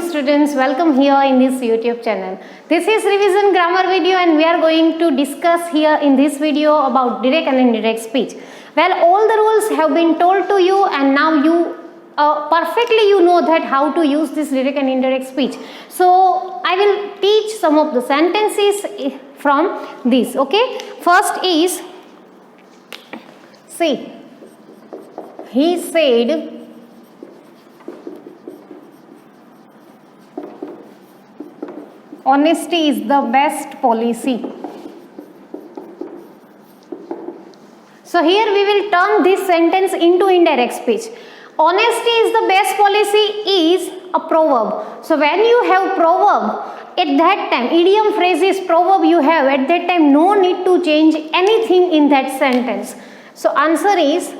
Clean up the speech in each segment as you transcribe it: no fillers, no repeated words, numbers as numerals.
students, welcome here in this YouTube channel. This is revision grammar video and we are going to discuss here in this video about direct and indirect speech. Well, all the rules have been told to you and now you perfectly you know that how to use this direct and indirect speech. So I will teach some of the sentences from this. Okay, first is, see, he said honesty is the best policy. So here we will turn this sentence into indirect speech. Honesty is the best policy is a proverb. So when you have proverb, at that time, idiom, phrases, proverb you have, at that time no need to change anything in that sentence. So answer is,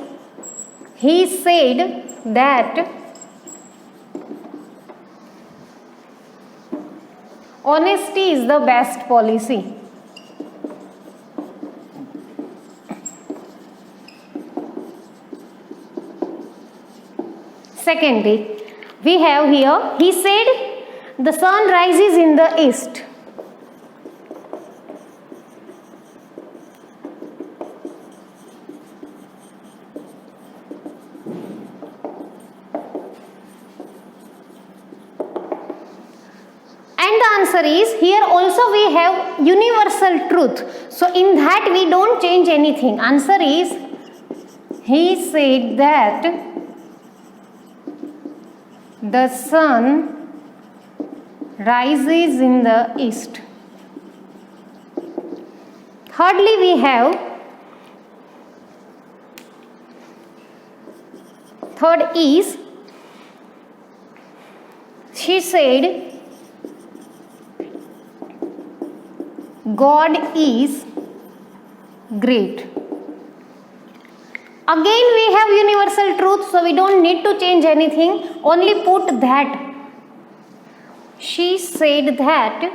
he said that honesty is the best policy. Secondly, we have here, he said the sun rises in the east. And the answer is, here also we have universal truth. So in that we don't change anything. Answer is, he said that the sun rises in the east. Thirdly, we have, third is, she said God is great. Again we have universal truth, so we don't need to change anything, only put that. She said that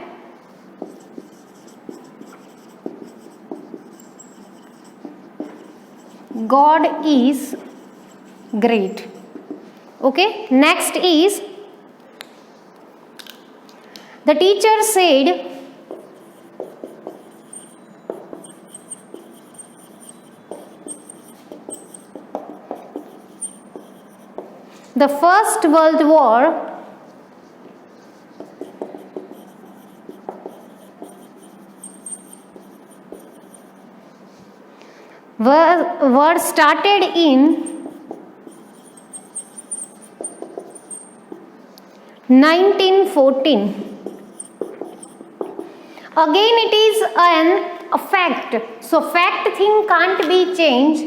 God is great. Okay, next is, the teacher said the First World War were started in 1914. Again it is a fact. So fact thing can't be changed.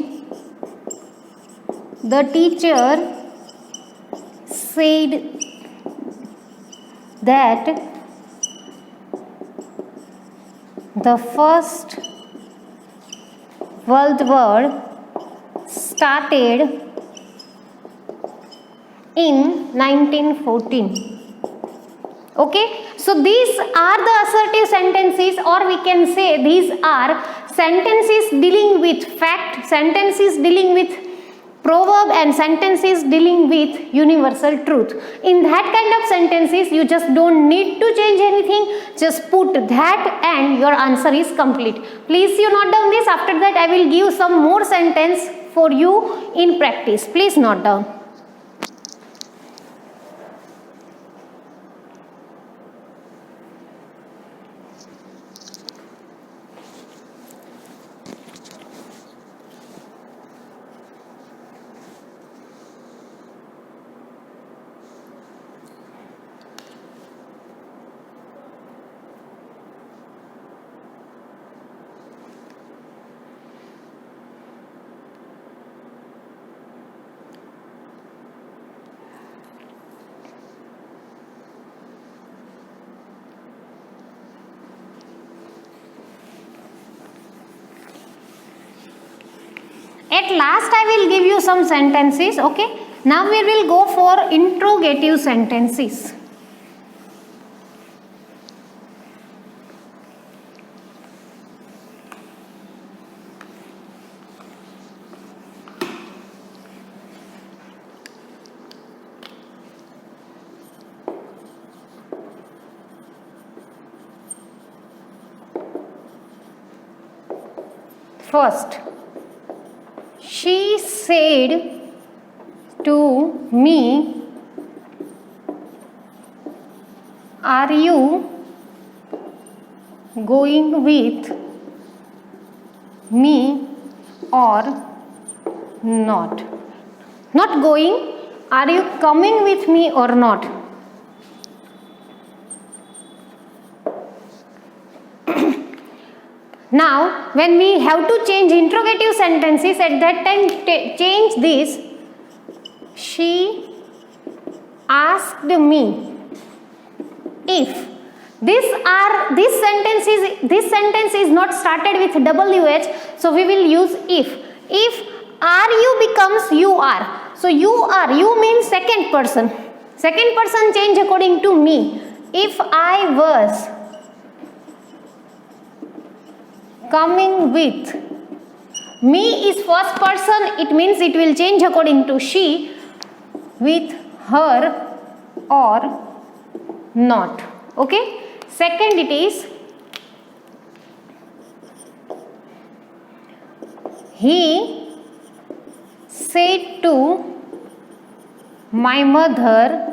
The teacher said that the First World War started in 1914. Okay, so these are the assertive sentences, or we can say these are sentences dealing with fact, sentences dealing with proverb, and sentences dealing with universal truth. In that kind of sentences you just don't need to change anything, just put that and your answer is complete. Please you note down this. After that I will give some more sentence for you in practice. Please note down. At last I will give you some sentences. Okay, now we will go for interrogative sentences. First, she said to me, are you going with me or not? Not going, are you coming with me or not? Now, when we have to change interrogative sentences, at that time change this. She asked me if. This sentence is not started with WH, so we will use if. If are you becomes you are. So you means second person. Second person change according to me. If I was coming with, me is first person, it means it will change according to she, with her or not. Okay. Second, it is he said to my mother,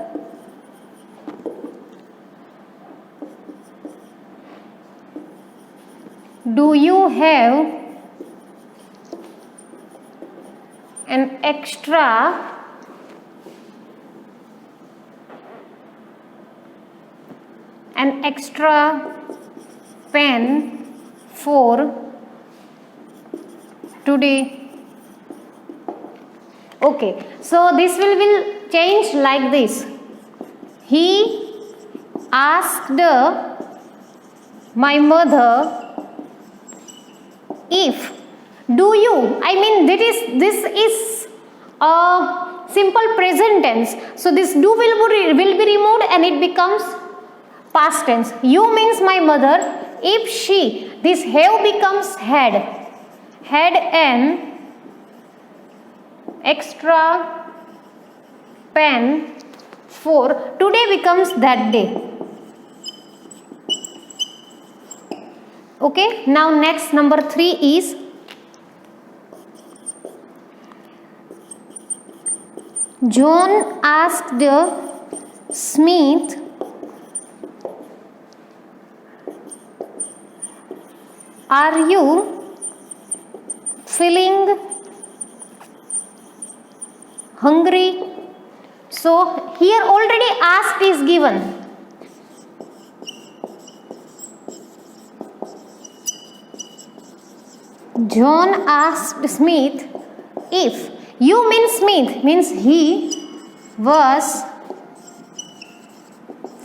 do you have an extra pen for today? Okay, so this will change like this. He asked my mother if, do you, I mean this is a simple present tense, so this do will be removed and it becomes past tense. You means my mother. If she, this have becomes had an extra pen for today becomes that day. Okay, now next number 3 is John asked Smith, are you feeling hungry? So here already asked is given. John asked Smith if. You mean Smith means he was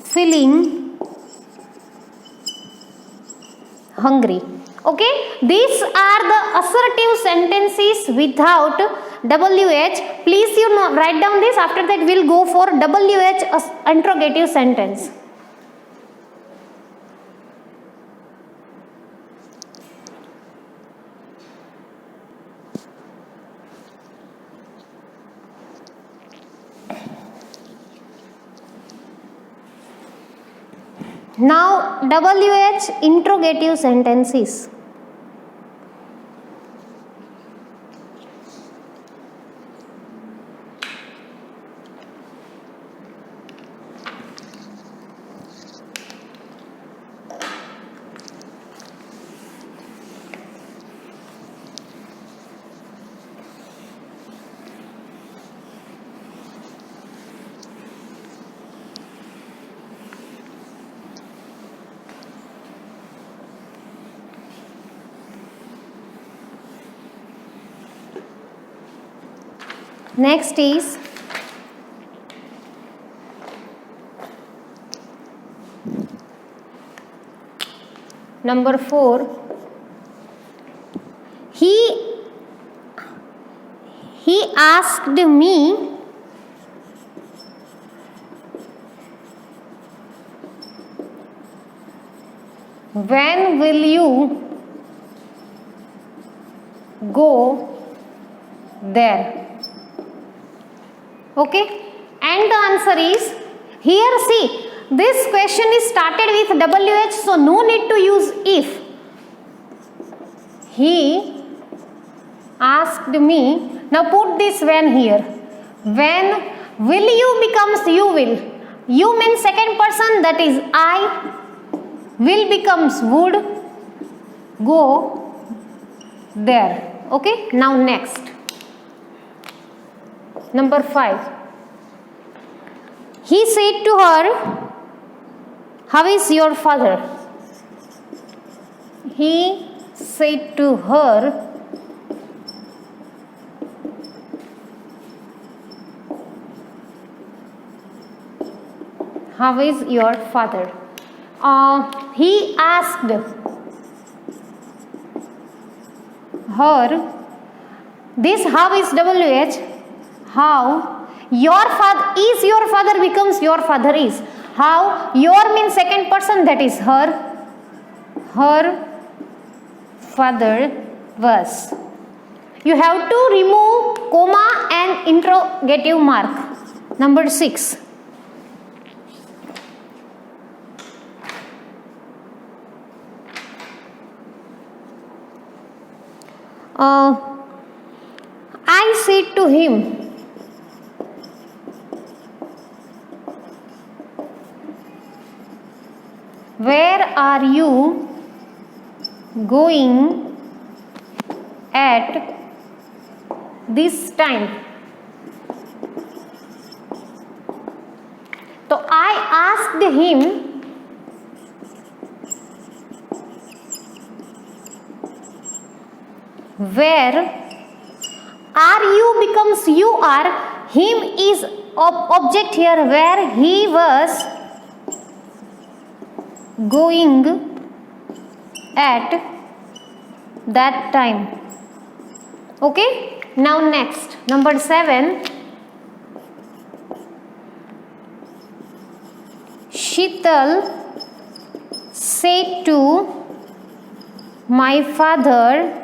feeling hungry. Okay, these are the assertive sentences without WH. Please write down this. After that we'll go for WH interrogative sentence. Now WH interrogative sentences. Next is number 4. He asked me when will you go there? Okay, and the answer is here. See, this question is started with WH, so no need to use if. He asked me. Now put this when here. When will you becomes you will. You means second person, that is I. Will becomes would. Go there. Okay. Now next. Number 5. He said to her, how is your father? He said to her, how is your father? He asked her, this how is WH, how your father is your father becomes your father is. How your means second person, that is her. Her father was. You have to remove comma and interrogative mark. Number 6. I said to him, where are you going at this time? So I asked him, where are you becomes you are. Him is object here, where he was going at that time. Okay. Now next, number 7. Sheetal said to my father,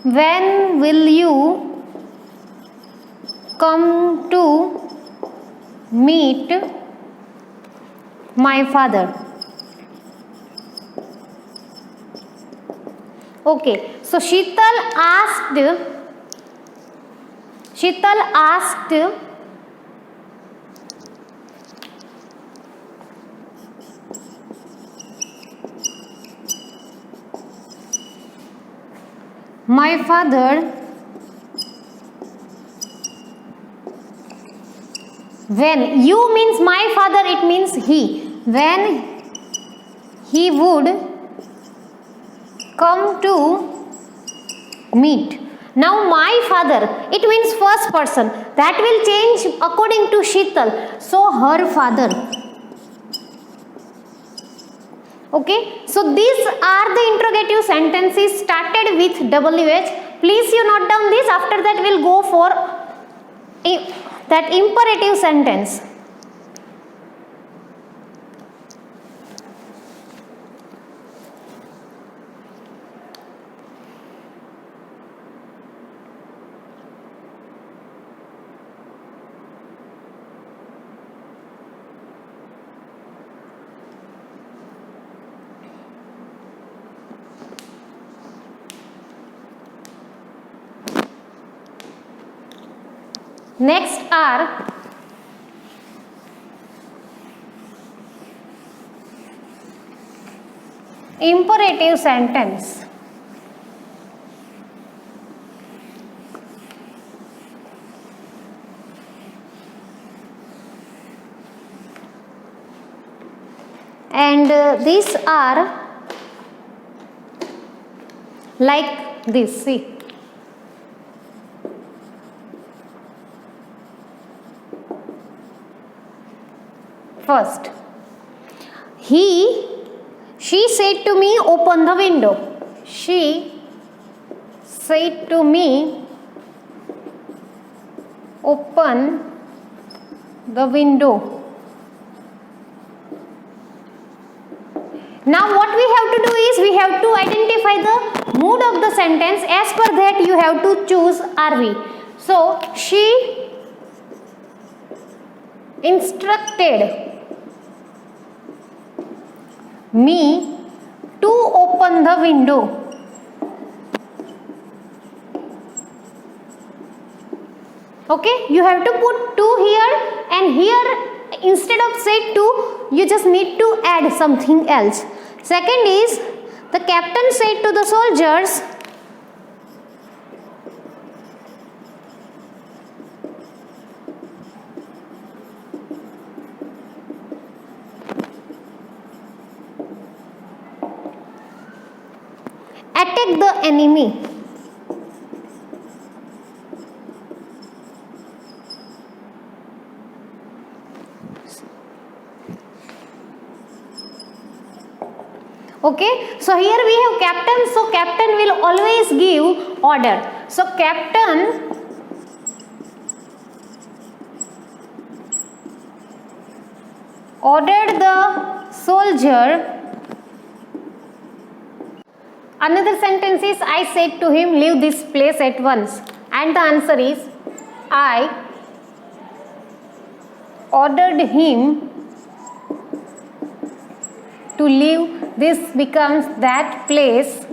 when will you come to meet my father? Okay, so Sheetal asked my father, when you means my father, it means he, when he would come to meet. Now my father, it means first person, that will change according to Sheetal. So her father. Okay, so these are the interrogative sentences started with WH. Please you note down this. After that we'll go for that imperative sentence. Next are imperative sentence. And these are like this, see. First, she said to me, open the window. She said to me, open the window. Now what we have to do is, we have to identify the mood of the sentence. As per that you have to choose are-we. So, she instructed me to open open the window. Okay, you have to put 2 here, and here instead of say 2, you just need to add something else. Second is, the captain said to the soldiers, attack the enemy. Okay, so here we have captain, so captain will always give order. So captain ordered the soldier. Another sentence is, I said to him, leave this place at once. And the answer is, I ordered him to leave. This becomes that place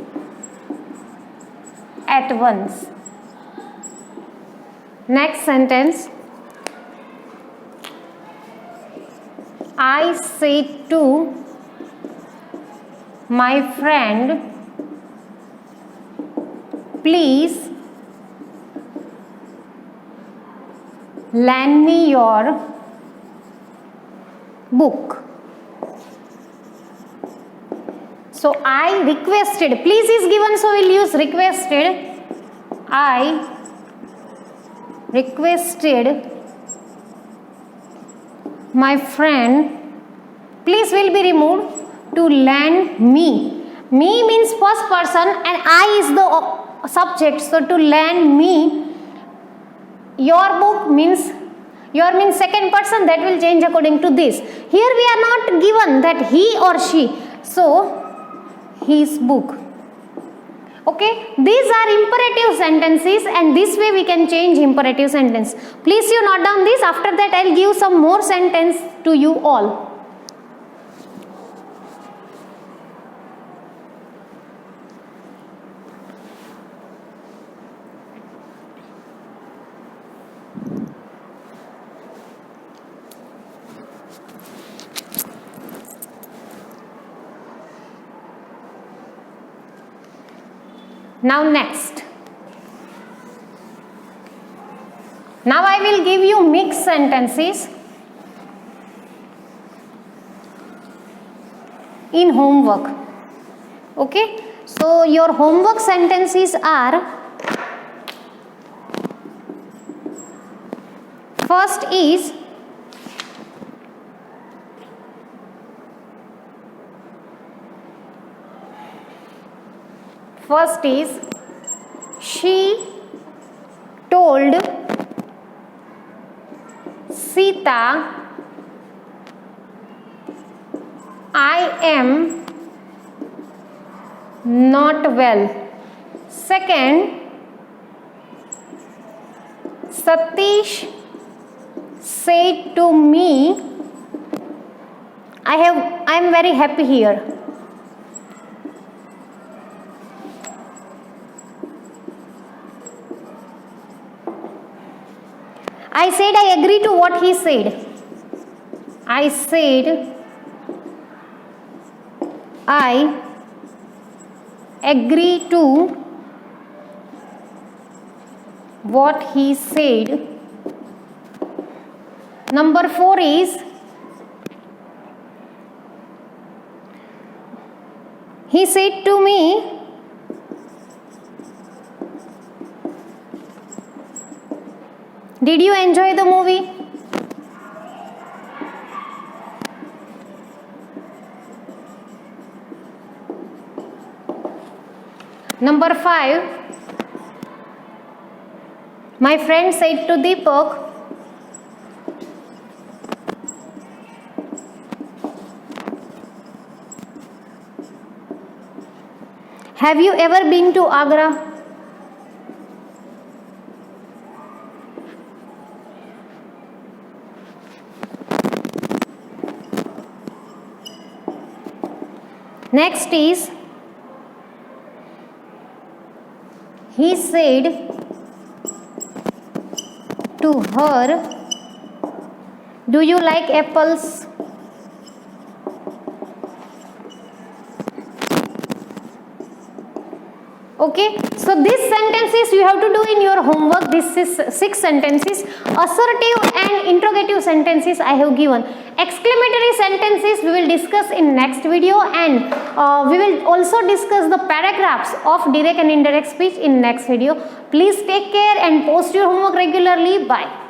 at once. Next sentence. I said to my friend, please lend me your book. So I requested, please is given, so we'll use requested. I requested my friend, please will be removed, to lend me. Me means first person and I is the subject, so to lend me your book means, your means second person, that will change according to this. Here we are not given that he or she, so his book. Okay, these are imperative sentences, and this way we can change imperative sentence. Please you note down this. After that I'll give some more sentence to you all. Now next. Now I will give you mixed sentences in homework. Okay. So your homework sentences are, first is, she told Sita, I am not well. Second, Satish said to me, I am very happy here. I said I agree to what he said. I said I agree to what he said. Number 4 is, he said to me, did you enjoy the movie? Number 5, my friend said to Deepak, have you ever been to Agra? Next is, he said to her, do you like apples? Okay, so these sentences you have to do in your homework. This is 6 sentences. Assertive and interrogative sentences I have given. Exclamatory sentences we will discuss in next video, and we will also discuss the paragraphs of direct and indirect speech in next video. Please take care and post your homework regularly. Bye.